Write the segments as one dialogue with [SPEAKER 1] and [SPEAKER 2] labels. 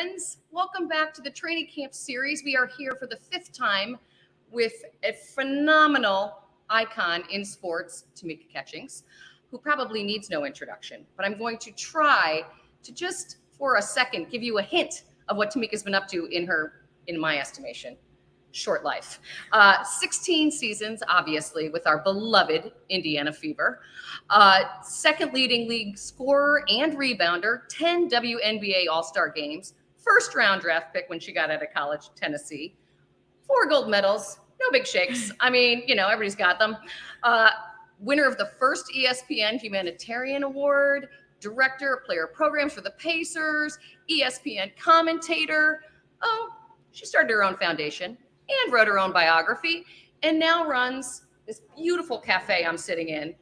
[SPEAKER 1] friends. Welcome back to the training camp series. We are here for the fifth time with a phenomenal icon in sports, Tamika Catchings, who probably needs no introduction. But I'm going to try to just for a second give you a hint of what Tamika's been up to in my estimation, short life. 16 seasons, obviously, with our beloved Indiana Fever. Second leading league scorer and rebounder, 10 WNBA All-Star games, first round draft pick when she got out of college, Tennessee, 4 gold medals, no big shakes. I mean, everybody's got them. Winner of the first ESPN Humanitarian Award, director of player programs for the Pacers, ESPN commentator. Oh, she started her own foundation and wrote her own biography, and now runs this beautiful cafe I'm sitting in,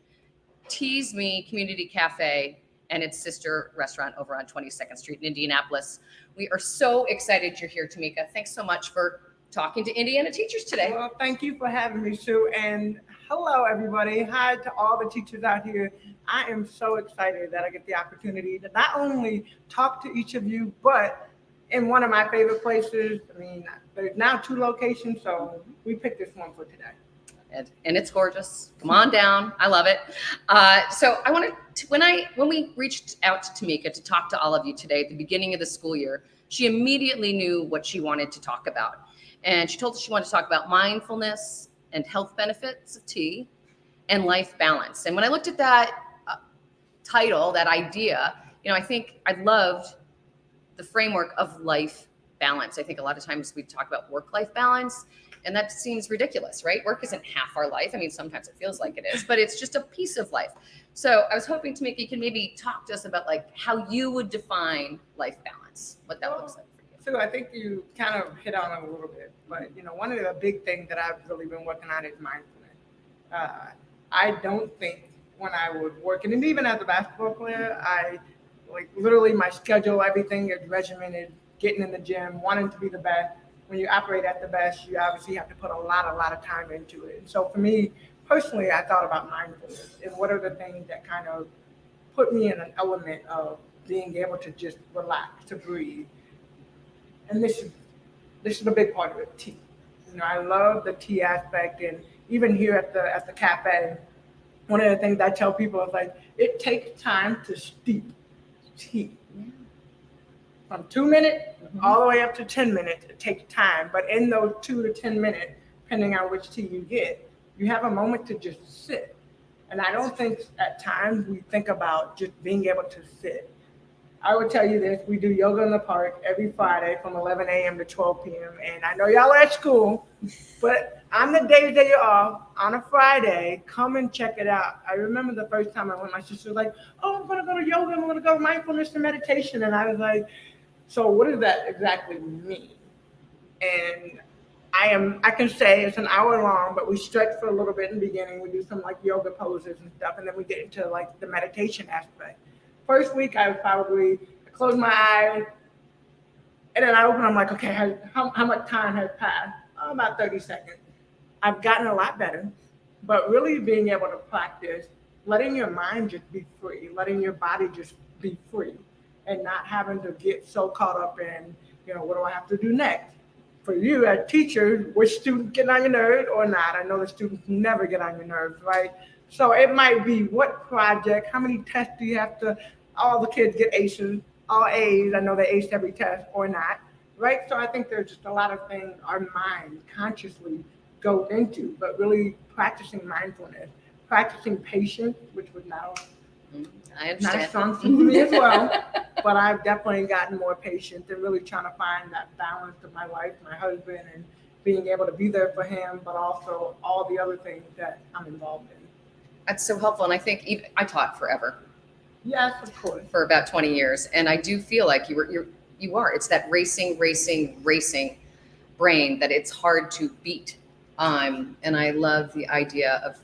[SPEAKER 1] Tease Me Community Cafe, and its sister restaurant over on 22nd Street in Indianapolis. We are so excited you're here, Tamika. Thanks so much for talking to Indiana teachers today.
[SPEAKER 2] Well, thank you for having me, Sue, and hello, everybody. Hi to all the teachers out here. I am so excited that I get the opportunity to not only talk to each of you, but in one of my favorite places. I mean, there's now 2 locations, so we picked this one for today.
[SPEAKER 1] And it's gorgeous. Come on down. I love it. So I wanted to, when we reached out to Tamika to talk to all of you today at the beginning of the school year, she immediately knew what she wanted to talk about. And she told us she wanted to talk about mindfulness and health benefits of tea and life balance. And when I looked at that title, that idea, I think I loved the framework of life balance. I think a lot of times we talk about work-life balance, and that seems ridiculous, right? Work isn't half our life. I mean, sometimes it feels like it is, but it's just a piece of life. So I was hoping to you can maybe talk to us about how you would define life balance, what that looks like for you.
[SPEAKER 2] So I think you kind of hit on it a little bit, but one of the big things that I've really been working on is mindfulness. I don't think when I was working, and even as a basketball player, I literally my schedule, everything is regimented, getting in the gym, wanting to be the best. When you operate at the best, you obviously have to put a lot of time into it. And so for me personally, I thought about mindfulness and what are the things that kind of put me in an element of being able to just relax, to breathe. And this is a big part of it, tea. I love the tea aspect, and even here at the cafe, one of the things I tell people is it takes time to steep tea. From 2 minutes all the way up to 10 minutes, it takes time. But in those 2 to 10 minutes, depending on which tea you get, you have a moment to just sit. And I don't think at times we think about just being able to sit. I would tell you this, we do yoga in the park every Friday from 11 a.m. to 12 p.m. And I know y'all are at school, but on the days that you're off, on a Friday, come and check it out. I remember the first time I went, my sister was like, oh, I'm going to go to yoga, I'm going to go to mindfulness and meditation. And I was like, so what does that exactly mean? And I can say it's an hour long, but we stretch for a little bit in the beginning. We do some yoga poses and stuff, and then we get into the meditation aspect. First week, I close my eyes, and then I open. I'm like, okay, how much time has passed? Oh, about 30 seconds. I've gotten a lot better, but really being able to practice, letting your mind just be free, letting your body just be free, and not having to get so caught up in, what do I have to do next? For you as teachers, which students get on your nerves or not? I know the students never get on your nerves, right? So it might be what project, how many tests do you have to, all the kids get aces, all A's, I know they ace every test or not, right? So I think there's just a lot of things our mind consciously goes into, but really practicing mindfulness, practicing patience, which was now
[SPEAKER 1] I understand.
[SPEAKER 2] not a strong suit for me as well, but I've definitely gotten more patient and really trying to find that balance of my life, my husband, and being able to be there for him, but also all the other things that I'm involved in.
[SPEAKER 1] That's so helpful. And I think I taught forever.
[SPEAKER 2] Yes, of course.
[SPEAKER 1] For about 20 years. And I do feel like you are. It's that racing brain that it's hard to beat. And I love the idea of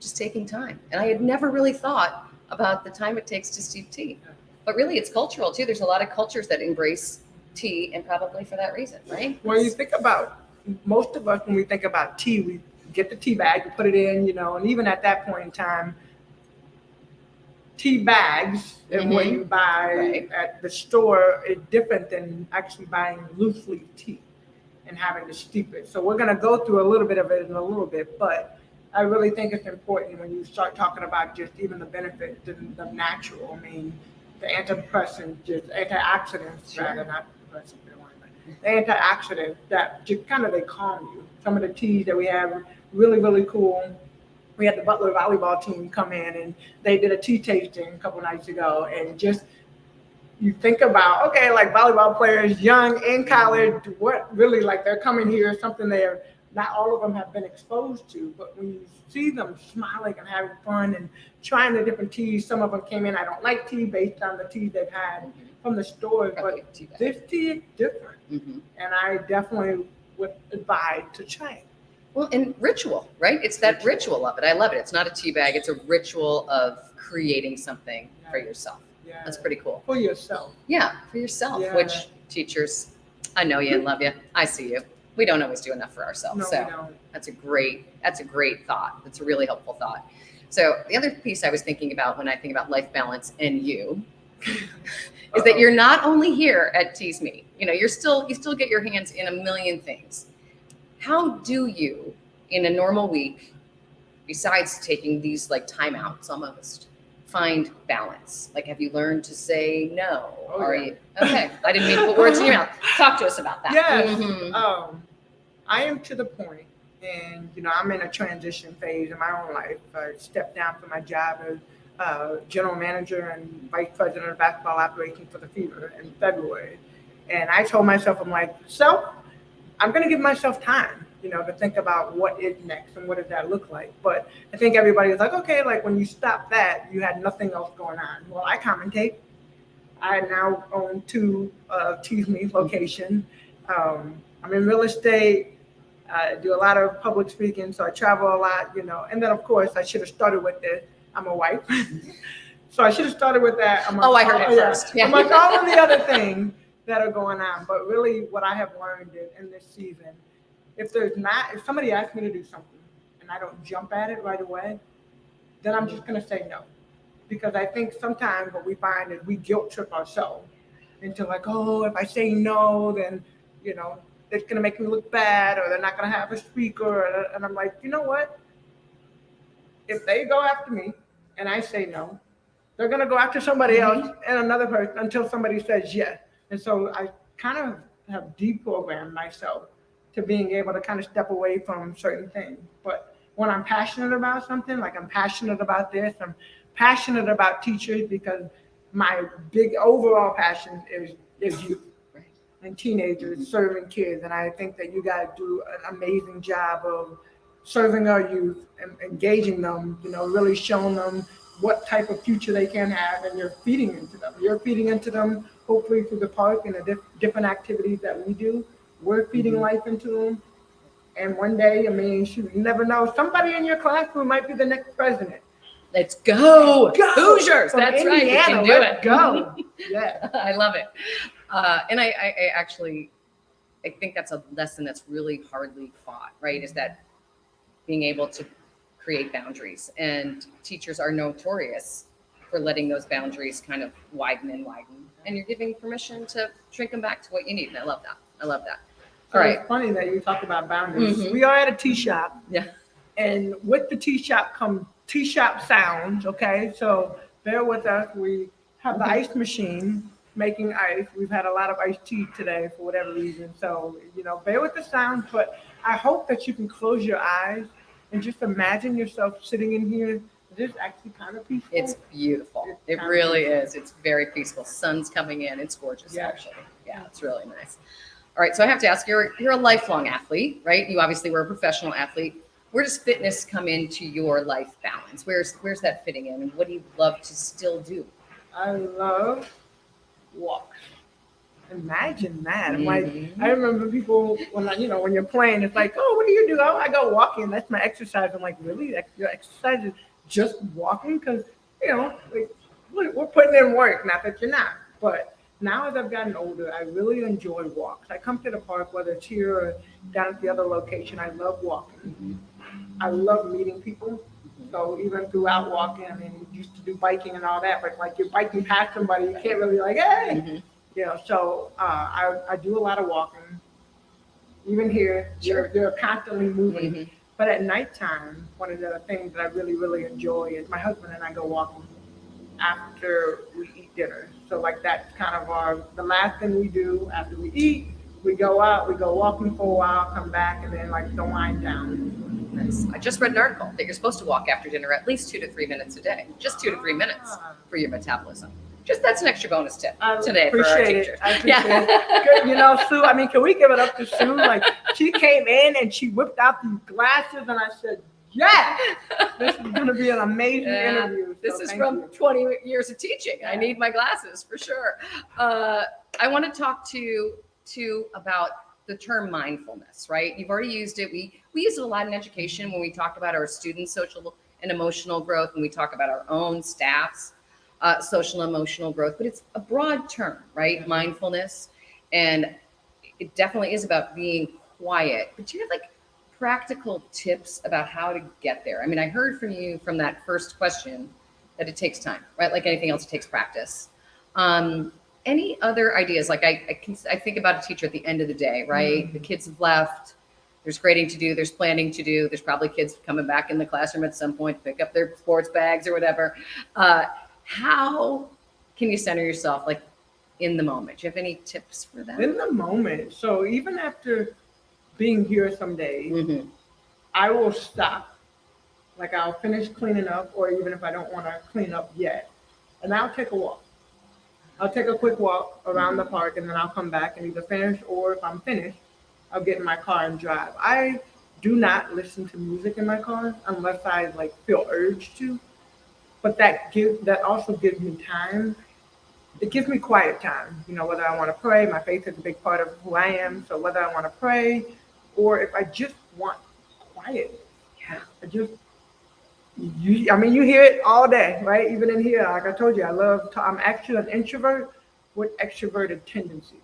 [SPEAKER 1] just taking time. And I had never really thought about the time it takes to steep tea. But really, it's cultural too. There's a lot of cultures that embrace tea, and probably for that reason, right?
[SPEAKER 2] When you think about, most of us, when we think about tea, we get the tea bag, you put it in, and even at that point in time, tea bags and what you buy at the store is different than actually buying loose leaf tea and having to steep it. So we're going to go through a little bit of it in a little bit, but I really think it's important when you start talking about just even the benefits, the natural. I mean, the antidepressants, just antioxidants, rather not depressants, the antioxidants that just kind of they calm you. Some of the teas that we have really, really cool. We had the Butler volleyball team come in and they did a tea tasting a couple nights ago, and just you think about, okay, like volleyball players, young in college, what really like they're coming here, something they're not all of them have been exposed to, but when you see them smiling and having fun and trying the different teas, some of them came in, I don't like tea based on the teas they've had from the stores, but this tea is different. And I definitely would advise to try it.
[SPEAKER 1] Well, and ritual, right? It's that ritual of it. I love it. It's not a tea bag. It's a ritual of creating something for yourself. Yeah. That's pretty cool.
[SPEAKER 2] For yourself.
[SPEAKER 1] Yeah, for yourself, which teachers, I know you and love you. I see you. We don't always do enough for ourselves.
[SPEAKER 2] No,
[SPEAKER 1] so
[SPEAKER 2] we don't.
[SPEAKER 1] that's a great thought. That's a really helpful thought. So the other piece I was thinking about when I think about life balance and you is that you're not only here at Tease Me. You know, you still get your hands in a million things. How do you, in a normal week, besides taking these like timeouts almost, find balance? Like, have you learned to say no? You okay? I didn't mean to put words in your mouth. Talk to us about that.
[SPEAKER 2] Yes. I am to the point, and I'm in a transition phase in my own life. I stepped down from my job as general manager and vice president of basketball operations for the Fever in February, and I told myself, I'm like, I'm going to give myself time, to think about what is next and what does that look like. But I think everybody's like, okay, like when you stop that, you had nothing else going on. Well, I commentate. I now own 2 Tease Me locations. I'm in real estate. I do a lot of public speaking, so I travel a lot, And then, of course, I should have started with this. I'm a wife. So I should have started with that.
[SPEAKER 1] I heard it first.
[SPEAKER 2] Yeah. Among all of the other things that are going on. But really what I have learned in this season, if somebody asks me to do something and I don't jump at it right away, then I'm just going to say no. Because I think sometimes what we find is we guilt trip ourselves into like, oh, if I say no, then, it's going to make me look bad, or they're not going to have a speaker. And I'm like, you know what? If they go after me and I say no, they're going to go after somebody else and another person until somebody says yes. And so I kind of have deprogrammed myself to being able to kind of step away from certain things. But when I'm passionate about something, like I'm passionate about this, I'm passionate about teachers, because my big overall passion is youth and teenagers, serving kids. And I think that you guys do an amazing job of serving our youth and engaging them, really showing them what type of future they can have, and you're feeding into them. You're feeding into them, hopefully through the park and the different activities that we do. We're feeding life into them. And one day, you never know, somebody in your classroom might be the next president.
[SPEAKER 1] Let's go. Hoosiers.
[SPEAKER 2] From
[SPEAKER 1] That's
[SPEAKER 2] Indiana,
[SPEAKER 1] right. You can do it.
[SPEAKER 2] Go. Yeah.
[SPEAKER 1] I love it. And I actually think that's a lesson that's really hardly fought, right? Is that being able to create boundaries, and teachers are notorious for letting those boundaries kind of widen, and you're giving permission to shrink them back to what you need. And I love that.
[SPEAKER 2] So all right. It's funny that you talk about boundaries. We are at a tea shop.
[SPEAKER 1] Yeah.
[SPEAKER 2] And with the tea shop come tea shop sounds. Okay. So bear with us. We have the ice machine making ice. We've had a lot of iced tea today for whatever reason. So, bear with the sounds, but I hope that you can close your eyes and just imagine yourself sitting in here. This is actually kind of peaceful.
[SPEAKER 1] It's beautiful. It really is. It's very peaceful. Sun's coming in. It's gorgeous, actually. Yeah, it's really nice. All right, so I have to ask, you're a lifelong athlete, right? You obviously were a professional athlete. Where does fitness come into your life balance? Where's that fitting in, and what do you love to still do?
[SPEAKER 2] I love walks. Imagine that. I'm like, I remember people when you're playing, it's like, oh, what do you do? Oh, I go walking. That's my exercise. I'm like, really? Your exercise is just walking? Because we're putting in work. Not that you're not, but now as I've gotten older, I really enjoy walks. I come to the park, whether it's here or down at the other location. I love walking. I love meeting people. So even throughout walking, I mean, we used to do biking and all that, but like you're biking past somebody, you can't really like, hey,
[SPEAKER 1] Mhm.
[SPEAKER 2] So I do a lot of walking. Even here,
[SPEAKER 1] Sure.
[SPEAKER 2] you're constantly moving.
[SPEAKER 1] Mhm.
[SPEAKER 2] But at nighttime, one of the things that I really, really enjoy is my husband and I go walking after we eat dinner. So like that's kind of the last thing we do after we eat. We go out, we go walking for a while, come back, and then like the wind down.
[SPEAKER 1] Nice. I just read an article that you're supposed to walk after dinner at least 2 to 3 minutes a day. Just 2 to 3 minutes for your metabolism. That's an extra bonus tip today for our teachers.
[SPEAKER 2] I appreciate it. Good, Sue, I mean, can we give it up to Sue? Like, she came in and she whipped out these glasses, and I said, yeah, this is going to be an amazing interview.
[SPEAKER 1] This is from 20 years of teaching. I need my glasses for sure. I want to talk to you about the term mindfulness, right? You've already used it. We use it a lot in education when we talk about our students' social and emotional growth, when we talk about our own staff's social and emotional growth, but it's a broad term, right?
[SPEAKER 2] Yeah.
[SPEAKER 1] Mindfulness. And it definitely is about being quiet. But do you have like practical tips about how to get there? I mean, I heard from you from that first question that it takes time, right? Like anything else, it takes practice. Any other ideas? Like I think about a teacher at the end of the day, right?
[SPEAKER 2] Mm-hmm.
[SPEAKER 1] The kids have left. There's grading to do. There's planning to do. There's probably kids coming back in the classroom at some point to pick up their sports bags or whatever. How can you center yourself like in the moment? Do you have any tips for that?
[SPEAKER 2] In the moment. So even after being here some days,
[SPEAKER 1] Mm-hmm.
[SPEAKER 2] I will stop. Like I'll finish cleaning up, or even if I don't want to clean up yet, and I'll take a walk. I'll take a quick walk around the park, and then I'll come back and either finish, or if I'm finished, I'll get in my car and drive. I do not listen to music in my car unless I like feel urged to. But that also gives me time. It gives me quiet time. Whether I want to pray, my faith is a big part of who I am. So whether I want to pray, or if I just want quiet, you hear it all day, right? Even in here, like I told you, I'm actually an introvert with extroverted tendencies.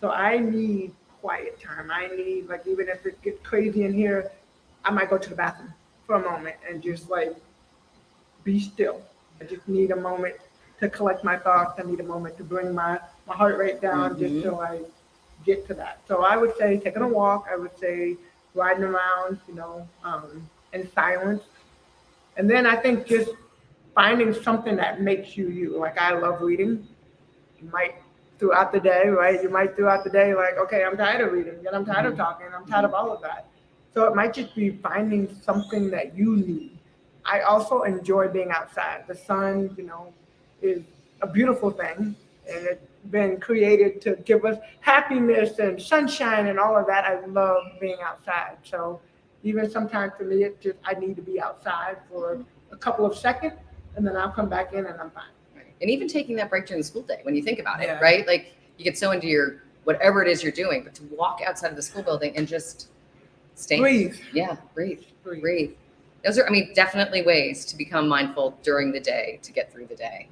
[SPEAKER 2] So I need quiet time. I need, like, even if it gets crazy in here, I might go to the bathroom for a moment and just like be still. I just need a moment to collect my thoughts. I need a moment to bring my heart rate down just so I get to that. So I would say taking a walk. I would say riding around, in silence. And then I think just finding something that makes you. Like I love reading. You might throughout the day, right? You might throughout the day, like, okay, I'm tired of reading, and I'm tired of talking, I'm tired of all of that. So it might just be finding something that you need. I also enjoy being outside. The sun, is a beautiful thing, and it's been created to give us happiness and sunshine and all of that. I love being outside. So even sometimes for me, it's just I need to be outside for a couple of seconds, and then I'll come back in and I'm fine.
[SPEAKER 1] And even taking that break during the school day, when you think about it,
[SPEAKER 2] Yeah.
[SPEAKER 1] right? Like you get so into your whatever it is you're doing, but to walk outside of the school building and just stay.
[SPEAKER 2] Breathe.
[SPEAKER 1] Yeah, breathe. Those are, definitely ways to become mindful during the day to get through the day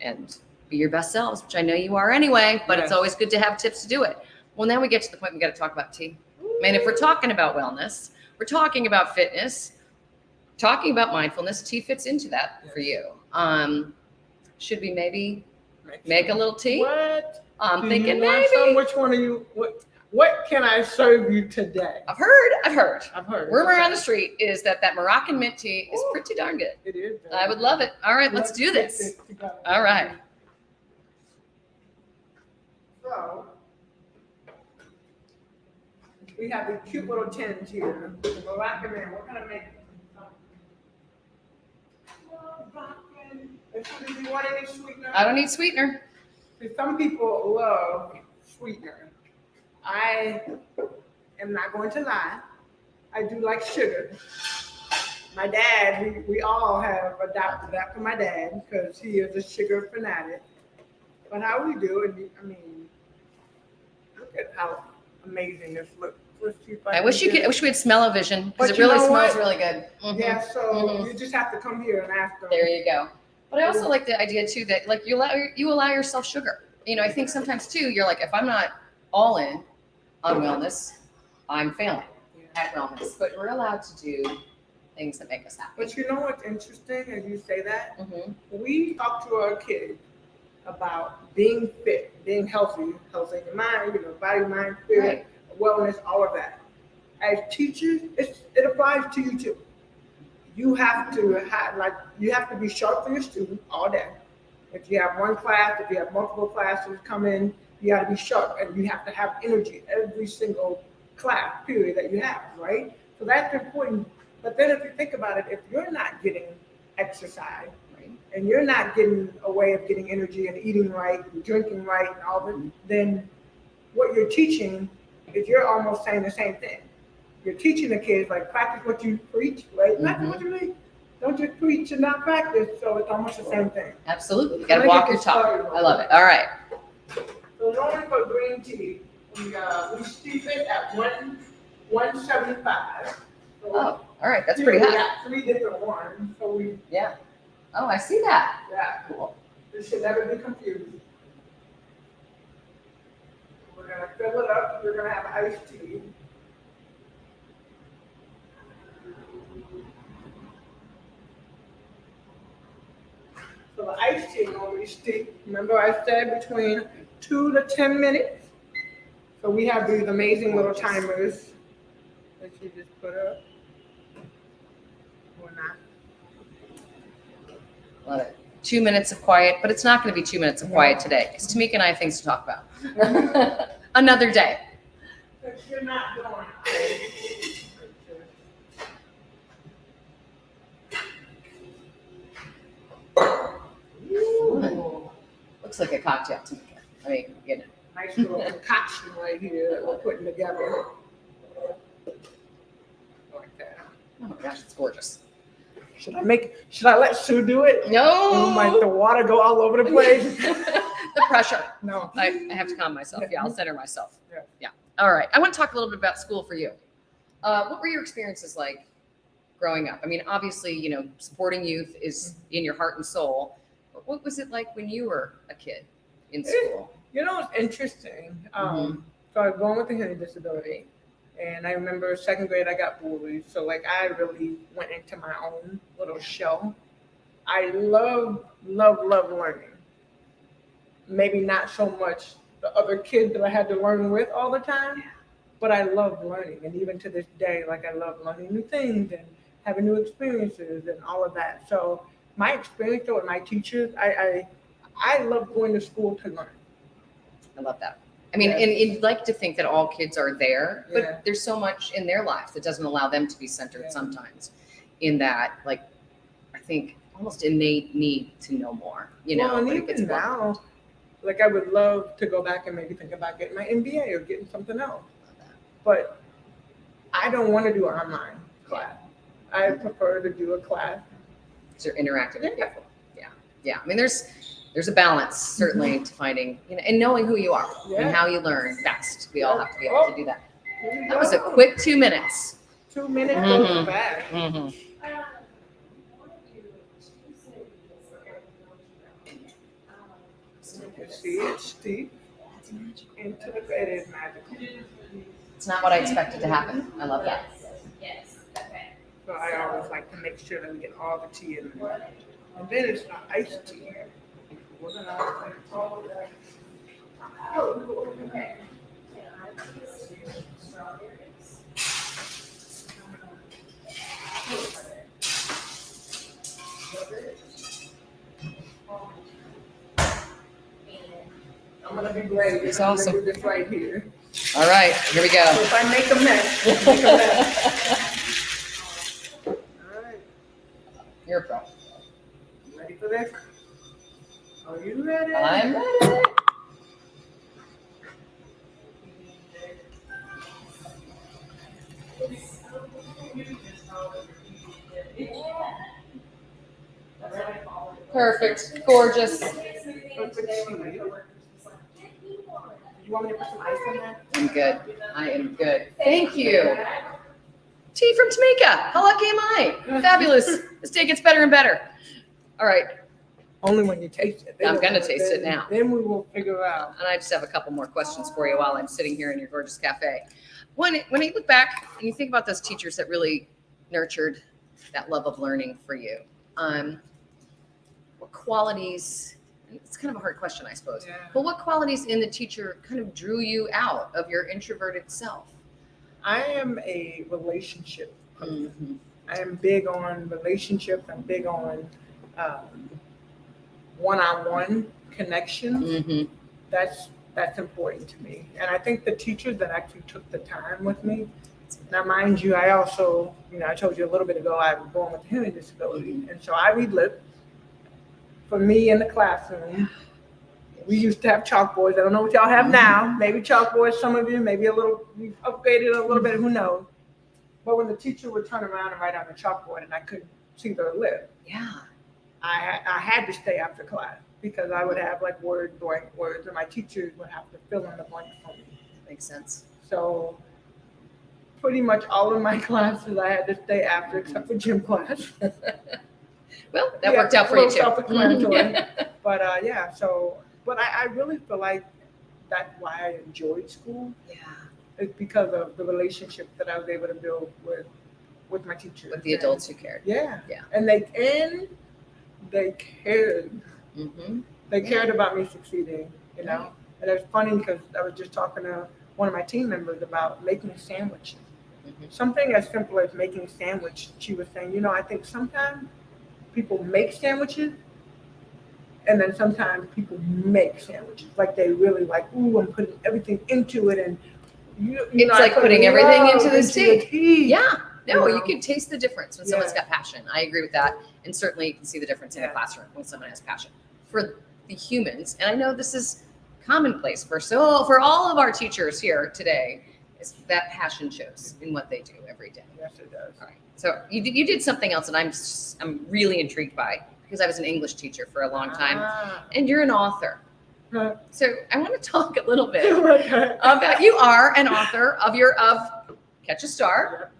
[SPEAKER 1] and be your best selves, which I know you are anyway, but it's always good to have tips to do it. Well, now we get to the point we got to talk about tea. If we're talking about wellness, we're talking about fitness, talking about mindfulness, tea fits into that for you. Should we maybe make a little tea?
[SPEAKER 2] What?
[SPEAKER 1] I'm
[SPEAKER 2] Do
[SPEAKER 1] thinking
[SPEAKER 2] you want
[SPEAKER 1] maybe.
[SPEAKER 2] some? Which one are you? What can I serve you today?
[SPEAKER 1] I've heard. Rumor around the street is that Moroccan mint tea is pretty darn good.
[SPEAKER 2] It is.
[SPEAKER 1] I would love it. All right, let's do this. All right.
[SPEAKER 2] So we have these cute little tins here. The Moroccan mint. We're gonna make Moroccan. Do you want any sweetener?
[SPEAKER 1] I don't need sweetener.
[SPEAKER 2] Some people love sweetener. I am not going to lie. I do like sugar. My dad, we all have adopted that from my dad because he is a sugar fanatic. But how we do it, look at how amazing this looks. Let's see if
[SPEAKER 1] I wish we had smell-o-vision because
[SPEAKER 2] But
[SPEAKER 1] it really
[SPEAKER 2] you know
[SPEAKER 1] smells
[SPEAKER 2] what?
[SPEAKER 1] really good. Mhm.
[SPEAKER 2] Yeah, so you just have to come here and ask them.
[SPEAKER 1] There you go. But I also like the idea too that like you allow yourself sugar. I think sometimes too you're like, if I'm not all in on wellness, I'm failing at wellness. But we're allowed to do things that make us happy.
[SPEAKER 2] But you know what's interesting as you say that?
[SPEAKER 1] Mhm.
[SPEAKER 2] We talk to our kids about being fit, being healthy, healthy in your mind, body, mind, spirit, wellness, all of that. As teachers, it applies to you too. You have to be sharp for your student all day. If you have one class, if you have multiple classes come in, you got to be sharp, and you have to have energy every single class period that you have, right? So that's important. But then if you think about it, if you're not getting exercise, and you're not getting a way of getting energy and eating right and drinking right and all that, then what you're teaching is you're almost saying the same thing. You're teaching the kids, like, practice what you preach, right? Practice what you preach. Don't just preach and not practice. So it's almost the same thing.
[SPEAKER 1] Absolutely. You got to walk your talk. I love it. All right.
[SPEAKER 2] So normally for green tea, we steep it at 175. So
[SPEAKER 1] Oh, all right. That's pretty
[SPEAKER 2] we
[SPEAKER 1] high.
[SPEAKER 2] got 3 different ones. So
[SPEAKER 1] Yeah. Oh, I see that.
[SPEAKER 2] yeah.
[SPEAKER 1] Cool.
[SPEAKER 2] This should never be confused. We're gonna fill it up. We're gonna have iced tea. So the iced tea normally steep. Remember I said between 2 to 10 minutes. So we have these amazing little timers that you just put up. Or not.
[SPEAKER 1] Love it. 2 minutes of quiet, but it's not going to be 2 minutes of quiet today because Tamika and I have things to talk about. Another day.
[SPEAKER 2] But you're not doing Ooh.
[SPEAKER 1] Looks like a cocktail, Tamika. I mean,
[SPEAKER 2] Nice little concoction right here that we're putting together. Like that.
[SPEAKER 1] Oh my gosh, it's gorgeous.
[SPEAKER 2] Should I let Sue do it?
[SPEAKER 1] No.
[SPEAKER 2] Might the water go all over the place?
[SPEAKER 1] The pressure.
[SPEAKER 2] No.
[SPEAKER 1] I have to calm myself. Yeah, I'll center myself.
[SPEAKER 2] Yeah.
[SPEAKER 1] Yeah. All right. I want to talk a little bit about school for you. What were your experiences like growing up? I mean, obviously, supporting youth is in your heart and soul. But what was it like when you were a kid in school?
[SPEAKER 2] It's interesting. So I was born with a hearing disability. And I remember 2nd grade, I got bullied. So I really went into my own little shell. I love learning. Maybe not so much the other kids that I had to learn with all the time, but I love learning. And even to this day, I love learning new things and having new experiences and all of that. So my experience with my teachers, I love going to school to learn.
[SPEAKER 1] I love that. I mean, and you'd like to think that all kids are there, but there's so much in their lives that doesn't allow them to be centered sometimes in that, I think, almost innate need to know more,
[SPEAKER 2] And even now, I would love to go back and maybe think about getting my MBA or getting something else. But I don't want to do an online class. I prefer to do a class.
[SPEAKER 1] They're interactive with people. Yeah. I mean, there's a balance certainly to finding, and knowing who you are and how you learn best. We all have to be able to do that. That was a quick 2 minutes.
[SPEAKER 2] 2 minutes goes fast. You see it's steep. Into the it is magical.
[SPEAKER 1] It's not what I expected to happen. I love that.
[SPEAKER 3] Yes. Okay.
[SPEAKER 2] So I always like to make sure that we get all the tea in there. And then it's the iced tea. We're gonna all that.
[SPEAKER 3] Okay.
[SPEAKER 2] I'm gonna be brave.
[SPEAKER 1] It's
[SPEAKER 2] I'm
[SPEAKER 1] awesome.
[SPEAKER 2] gonna do this right here.
[SPEAKER 1] All right, here we go.
[SPEAKER 2] So if I make a mess, make a mess. All right.
[SPEAKER 1] You're a pro.
[SPEAKER 2] Ready for this? Are you ready?
[SPEAKER 1] I'm ready. Perfect. Gorgeous.
[SPEAKER 2] You want me to put some ice in there?
[SPEAKER 1] I'm good. I am good. Thank you. Tea from Tamika. How lucky am I? Fabulous. This day gets better and better. All right.
[SPEAKER 2] Only when you taste it.
[SPEAKER 1] I'm going to taste it now.
[SPEAKER 2] Then we will figure out.
[SPEAKER 1] And I just have a couple more questions for you while I'm sitting here in your gorgeous cafe. When you look back and you think about those teachers that really nurtured that love of learning for you. What qualities, it's kind of a hard question, I suppose,
[SPEAKER 2] Yeah.
[SPEAKER 1] but what qualities in the teacher kind of drew you out of your introverted self?
[SPEAKER 2] I am a relationship person.
[SPEAKER 1] Mm-hmm.
[SPEAKER 2] I am big on relationships. I'm big on one-on-one connections.
[SPEAKER 1] Mm-hmm.
[SPEAKER 2] That's important to me. And I think the teachers that actually took the time with me. Now, mind you, I also, I told you a little bit ago, I was born with a hearing disability,
[SPEAKER 1] Mm-hmm.
[SPEAKER 2] and so I read lips. For me in the classroom, we used to have chalkboards. I don't know what y'all have now. Maybe chalkboards, some of you, maybe a little, we've upgraded a little bit, who knows. But when the teacher would turn around and write on the chalkboard and I couldn't see their lip,
[SPEAKER 1] Yeah.
[SPEAKER 2] I had to stay after class because I would have like blank words, and my teachers would have to fill in the blanks for me.
[SPEAKER 1] Makes sense.
[SPEAKER 2] So pretty much all of my classes I had to stay after, except for gym class.
[SPEAKER 1] Well, that worked out for you too.
[SPEAKER 2] Self-explanatory. But but I really feel like that's why I enjoyed school.
[SPEAKER 1] Yeah.
[SPEAKER 2] It's because of the relationship that I was able to build with my teachers.
[SPEAKER 1] With the adults who cared.
[SPEAKER 2] Yeah.
[SPEAKER 1] Yeah.
[SPEAKER 2] And they cared.
[SPEAKER 1] Mm-hmm.
[SPEAKER 2] They cared about me succeeding, And it's funny because I was just talking to one of my team members about making sandwiches.
[SPEAKER 1] Mm-hmm.
[SPEAKER 2] Something as simple as making a sandwich. She was saying, I think sometimes people make sandwiches, and then sometimes people make sandwiches. Like they really like, ooh, I'm putting everything into it, and
[SPEAKER 1] it's like putting everything into the steak. Yeah. No,
[SPEAKER 2] You
[SPEAKER 1] you can taste the difference when someone's got passion. I agree with that. And certainly you can see the difference in the classroom when someone has passion. For the humans, and I know this is commonplace for all of our teachers here today, is that passion shows in what they do every day.
[SPEAKER 2] Yes, it does.
[SPEAKER 1] All right. So you did something else, and I'm really intrigued by, because I was an English teacher for a long time, and you're an author. So I want to talk a little bit about, you are an author of Catch a Star,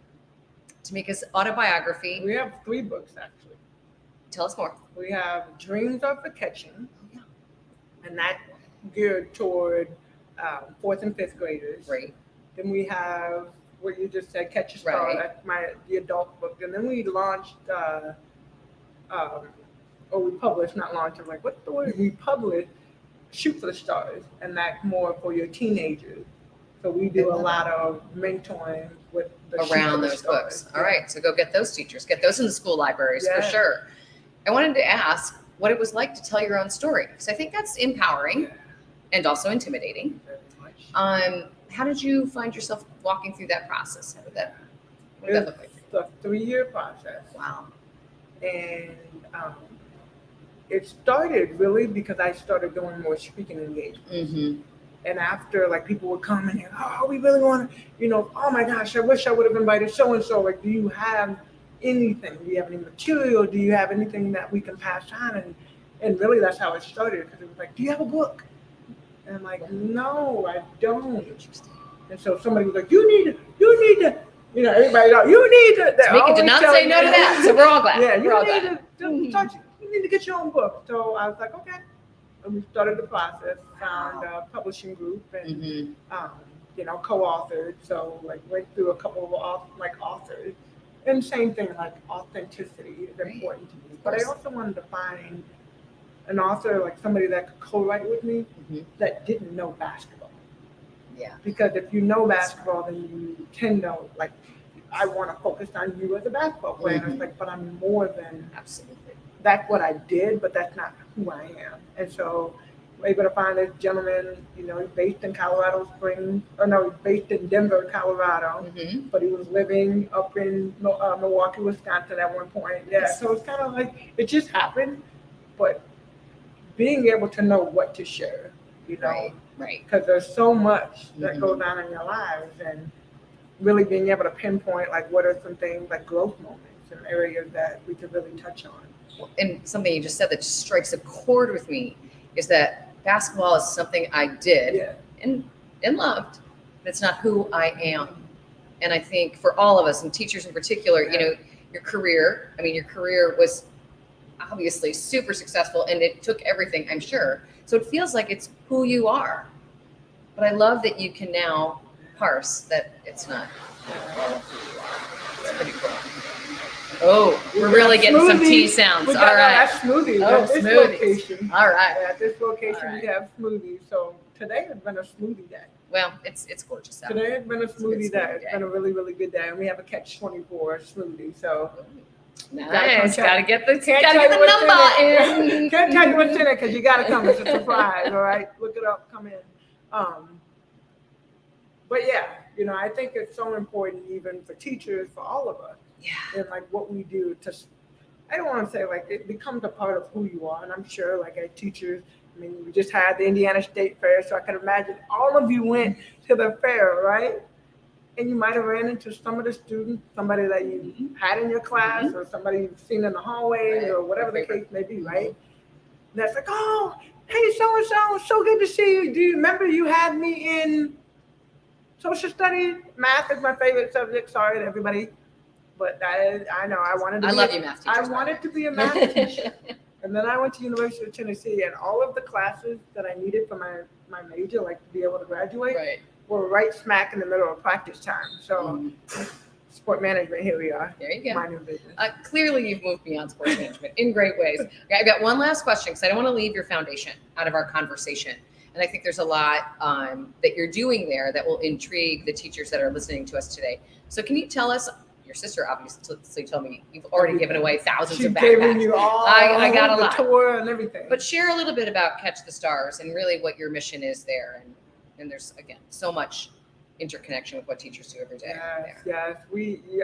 [SPEAKER 1] Tamika's autobiography.
[SPEAKER 2] We have 3 books actually.
[SPEAKER 1] Tell us more.
[SPEAKER 2] We have Dreams of the Catching, and that's geared toward 4th and 5th graders.
[SPEAKER 1] Right.
[SPEAKER 2] Then we have what you just said, Catch a Star.
[SPEAKER 1] Right.
[SPEAKER 2] That's the adult book. And then we launched, we published, not launched. I'm like, what's the word? We published Shoot for the Stars, and that's more for your teenagers. So we do a lot of mentoring with
[SPEAKER 1] around those books. All right. So go get those teachers. Get those in the school libraries for sure. I wanted to ask what it was like to tell your own story, because I think that's empowering and also intimidating.
[SPEAKER 2] Very much.
[SPEAKER 1] How did you find yourself walking through that process? What did that look like?
[SPEAKER 2] It's a 3-year process.
[SPEAKER 1] Wow.
[SPEAKER 2] And it started really because I started doing more speaking engagements.
[SPEAKER 1] Mm-hmm.
[SPEAKER 2] And after, like, people would come and, we really want to, oh my gosh, I wish I would have invited so-and-so. Like, do you have anything? Do you have any material? Do you have anything that we can pass on? And really that's how it started, because it was like, do you have a book? And I'm like, no, I don't. And so somebody was like, you need to, everybody else, you need to.
[SPEAKER 1] Tamika did not say no to that, so we're all glad.
[SPEAKER 2] Yeah,
[SPEAKER 1] we're all
[SPEAKER 2] glad. You need to get your own book. So I was like, okay. And we started the process, found a publishing group, and co-authored. So went through a couple of authors, and same thing, like authenticity is important to me. But I also wanted to find an author, like somebody that could co-write with me, that didn't know basketball.
[SPEAKER 1] Yeah.
[SPEAKER 2] Because if you know basketball, then you tend to I want to focus on you as a basketball player. And I was like, but I'm more than
[SPEAKER 1] absolutely.
[SPEAKER 2] That's what I did, but that's not who I am. And so we're able to find this gentleman, he's based in Colorado Springs, he's based in Denver, Colorado, but he was living up in Milwaukee, Wisconsin at one point. Yeah, so it's kind of like, it just happened, but being able to know what to share,
[SPEAKER 1] Right.
[SPEAKER 2] Because there's so much that goes on in your lives, and really being able to pinpoint, what are some things, growth moments and areas that we could really touch on.
[SPEAKER 1] And something you just said that just strikes a chord with me is that basketball is something I did and loved. It's not who I am. And I think for all of us, and teachers in particular, your career was obviously super successful, and it took everything, I'm sure. So it feels like it's who you are. But I love that you can now parse that it's not all of who you are. It's pretty cool. Oh, we're really getting some tea sounds.
[SPEAKER 2] We
[SPEAKER 1] All
[SPEAKER 2] got
[SPEAKER 1] right.
[SPEAKER 2] That's smoothies.
[SPEAKER 1] Oh,
[SPEAKER 2] At this
[SPEAKER 1] smoothies.
[SPEAKER 2] location.
[SPEAKER 1] All right.
[SPEAKER 2] At this location,
[SPEAKER 1] All right.
[SPEAKER 2] we have smoothies. So today has been a smoothie day.
[SPEAKER 1] Well, it's gorgeous out.
[SPEAKER 2] Today has been a smoothie day.
[SPEAKER 1] smoothie
[SPEAKER 2] It's
[SPEAKER 1] day.
[SPEAKER 2] been a really, really good day. And we have a Catch 24 smoothie. So
[SPEAKER 1] Nice. Gotta get the
[SPEAKER 2] can't
[SPEAKER 1] gotta
[SPEAKER 2] tell
[SPEAKER 1] get
[SPEAKER 2] you
[SPEAKER 1] the
[SPEAKER 2] what's
[SPEAKER 1] number
[SPEAKER 2] in
[SPEAKER 1] in.
[SPEAKER 2] it. Can't tell you what's in it because you got to come. It's a surprise. All right. Look it up. Come in. But yeah, I think it's so important even for teachers, for all of us.
[SPEAKER 1] Yeah.
[SPEAKER 2] And like what we do to, I don't want to say like it becomes a part of who you are. And I'm sure like as teachers, I mean, we just had the Indiana State Fair, so I can imagine all of you went to the fair, right? And you might have ran into some of the students, somebody that you had in your class or somebody you've seen in the hallways or whatever the case may be, right? And that's like, oh, hey, so-and-so, so good to see you. Do you remember you had me in social studies? Math is my favorite subject. Sorry to everybody. But I know I wanted to
[SPEAKER 1] I love you math teachers.
[SPEAKER 2] I wanted to be a math teacher. And then I went to University of Tennessee, and all of the classes that I needed for my major, like to be able to graduate, were right smack in the middle of practice time. So sport management, here we are.
[SPEAKER 1] There you go.
[SPEAKER 2] My new business.
[SPEAKER 1] Clearly, you've moved beyond sports management in great ways. Okay, I've got one last question because I don't want to leave your foundation out of our conversation. And I think there's a lot that you're doing there that will intrigue the teachers that are listening to us today. So can you tell us, your sister obviously told me you've already given away thousands of backpacks.
[SPEAKER 2] She's given you all
[SPEAKER 1] I got a lot.
[SPEAKER 2] The tour and everything.
[SPEAKER 1] But share a little bit about Catch the Stars and really what your mission is there. And there's, again, so much interconnection with what teachers do every day.
[SPEAKER 2] Yes.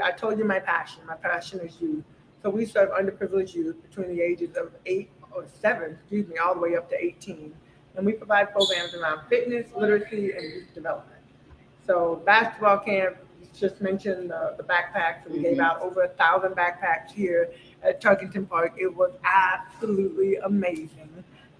[SPEAKER 2] I told you my passion. My passion is youth. So we serve underprivileged youth between the ages of 7, all the way up to 18. And we provide programs around fitness, literacy, and youth development. So basketball camp, just mentioned the backpacks. So we gave out over 1,000 backpacks here at Turkington Park. It was absolutely amazing.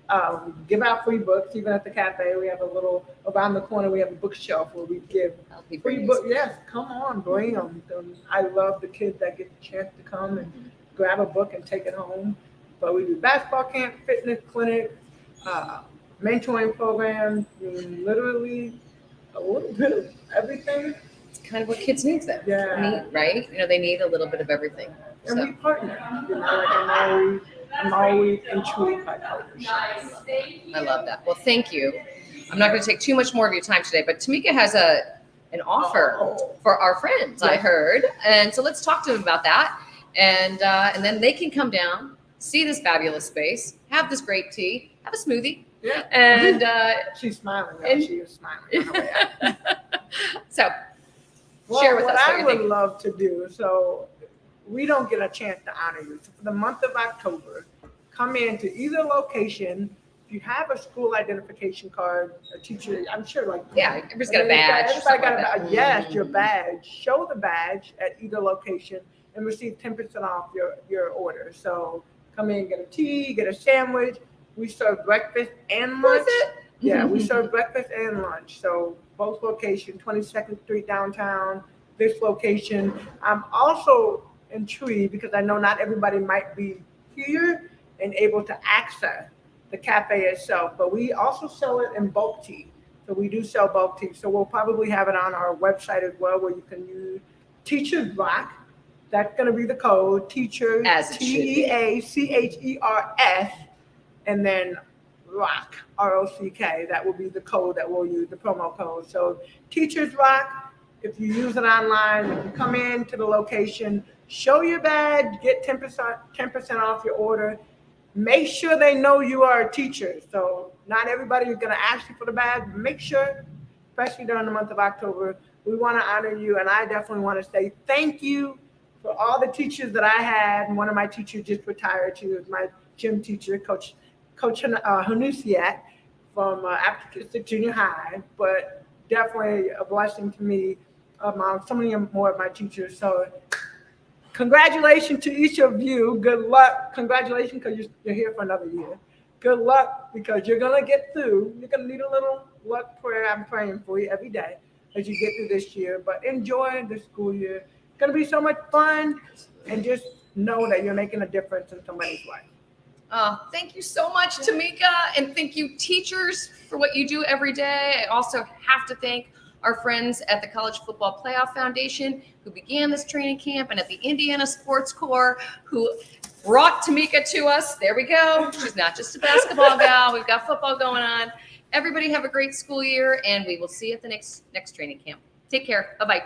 [SPEAKER 2] We give out free books, even at the cafe. We have around the corner, we have a bookshelf where we give free books. Yes, come on, bring them. I love the kids that get the chance to come and grab a book and take it home. But we do basketball camp, fitness clinic, mentoring programs, literally a little bit of everything.
[SPEAKER 1] It's kind of what kids need them.
[SPEAKER 2] Yeah.
[SPEAKER 1] Right? They need a little bit of everything.
[SPEAKER 2] And we partner. I'm always intrigued by partnership.
[SPEAKER 1] I love that. Well, thank you. I'm not going to take too much more of your time today, but Tamika has an offer for our friends, I heard. And so let's talk to them about that. And then they can come down, see this fabulous space, have this great tea, have a smoothie.
[SPEAKER 2] Yeah.
[SPEAKER 1] And
[SPEAKER 2] she's smiling. She is smiling.
[SPEAKER 1] So share with us what
[SPEAKER 2] I would love to do. So we don't get a chance to honor you. So for the month of October, come in to either location. If you have a school identification card, a teacher, I'm sure
[SPEAKER 1] everybody's got a badge.
[SPEAKER 2] Everybody got a badge. Yes, your badge. Show the badge at either location and receive 10% off your order. So come in, get a tea, get a sandwich. We serve breakfast and lunch. Yeah, we serve breakfast and lunch. So both locations, 22nd Street downtown, this location. I'm also intrigued because I know not everybody might be here and able to access the cafe itself, but we also sell it in bulk tea. So we do sell bulk tea. So we'll probably have it on our website as well, where you can use Teachers Rock. That's going to be the code, Teachers, TEACHERS, and then Rock, ROCK. That will be the code that we'll use, the promo code. So Teachers Rock, if you use it online, if you come in to the location, show your badge, get 10% off your order. Make sure they know you are a teacher. So not everybody is going to ask you for the badge. Make sure, especially during the month of October, we want to honor you. And I definitely want to say thank you for all the teachers that I had. And one of my teachers just retired. She was my gym teacher, Coach Hanusiak from Application Junior High. But definitely a blessing to me among so many more of my teachers. So congratulations to each of you. Good luck. Congratulations because you're here for another year. Good luck because you're going to get through. You're going to need a little luck prayer. I'm praying for you every day as you get through this year. But enjoy the school year. It's going to be so much fun. And just know that you're making a difference in somebody's life.
[SPEAKER 1] Thank you so much, Tamika. And thank you, teachers, for what you do every day. I also have to thank our friends at the College Football Playoff Foundation who began this training camp, and at the Indiana Sports Corp who brought Tamika to us. There we go. She's not just a basketball gal. We've got football going on. Everybody have a great school year, and we will see you at the next training camp. Take care. Bye-bye.